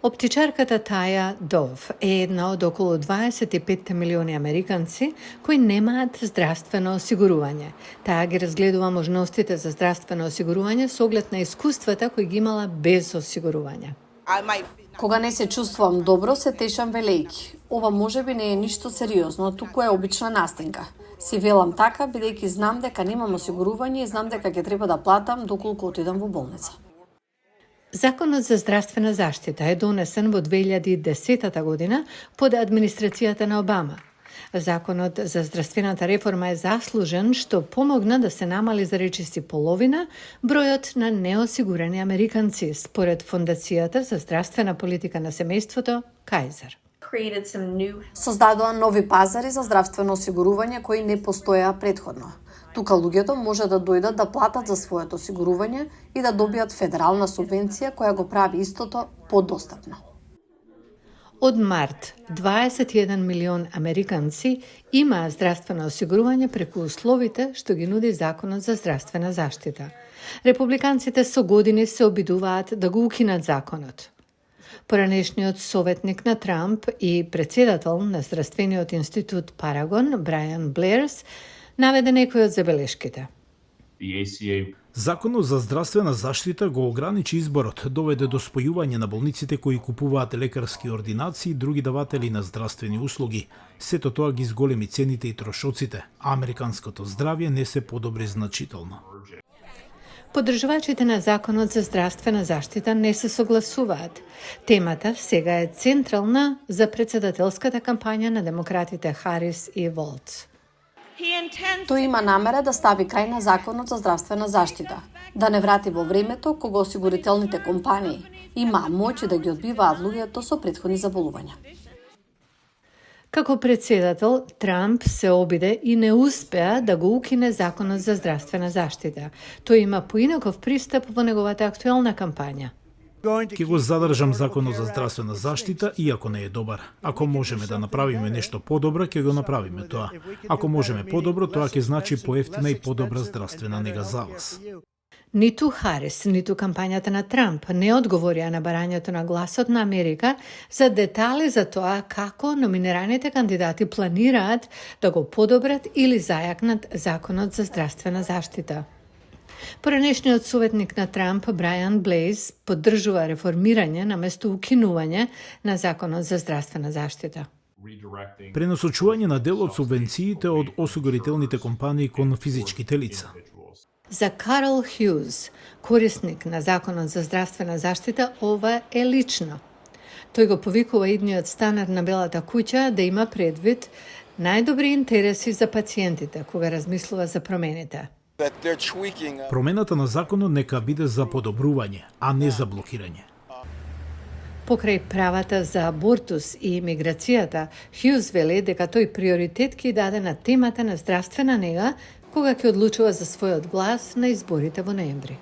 Оптичарката Таја Дов е една од околу 25 милиони американци кои немаат здравствено осигурување. Таа ги разгледува можностите за здравствено осигурување со оглед на искуствата кои ги имала без осигурување. Кога не се чувствувам добро, се тешам велејќи. Ова можеби не е ништо сериозно, туку е обична настинка. Си велам така, бидејќи знам дека немам осигурување и знам дека ќе треба да платам доколку отидам во болница. Законот за здравствена заштита е донесен во 2010 година под администрацијата на Обама. Законот за здравствената реформа е заслужен што помогна да се намали за речиси половина бројот на неосигурени американци, според Фондацијата за здравствена политика на семејството Кајзер. Создадоа нови пазари за здравствено осигурување кои не постоеа претходно. Тука луѓето може да дојдат да платат за своето осигурување и да добијат федерална субвенција која го прави истото подостапно. Од март, 21 милион американци имаа здравствено осигурување преку условите што ги нуди Законот за здравствена заштита. Републиканците со години се обидуваат да го укинат законот. Поранешниот советник на Трамп и председател на Здравствениот институт Парагон, Брайан Блеерс, наведе некои од забелешките. Законот за здравствена заштита го ограничи изборот, доведе до спојување на болниците кои купуваат лекарски ординации и други даватели на здравствени услуги. Сето тоа ги зголеми цените и трошоците, а американското здравје не се подобри значително. Поддржувачите на Законот за здравствена заштита не се согласуваат. Темата сега е централна за председателската кампања на демократите Харис и Волц. Тој има намера да стави крај на Законот за здравствена заштита, да не врати во времето кога осигурителните компании имаа моќ да ги одбиваат луѓето со претходни заболувања. Како председател, Трамп се обиде и не успеа да го укине Законот за здравствена заштита. Тој има поинаков пристап во неговата актуелна кампања. Ќе го задржам Законот за здравствена заштита, иако не е добар. Ако можеме да направиме нешто подобро, ќе го направиме тоа. Ако можеме подобро, тоа ќе значи поевтина и подобра здравствена нега за вас. Ниту Харис, ниту кампањата на Трамп не одговорија на барањето на гласот на Америка за детали за тоа како номинираните кандидати планираат да го подобрат или зајакнат Законот за здравствена заштита. Поранешниот советник на Трамп, Брайан Блеерс, поддржува реформирање наместо укинување на Законот за здравствена заштита. Пренасочување на дел од субвенциите од осигурителните компании кон физичките лица. За Карл Хјуз, корисник на Законот за здравствена заштита, ова е лично. Тој го повикува идниот станар на Белата куќа да има предвид најдобри интереси за пациентите кога размислува за промените. Промената на законот нека биде за подобрување, а не за блокирање. Покрај правата за абортус и имиграцијата, Хјуз вели дека тој приоритет ќе даде на темата на здравствена нега кога ќе одлучува за својот глас на изборите во ноември.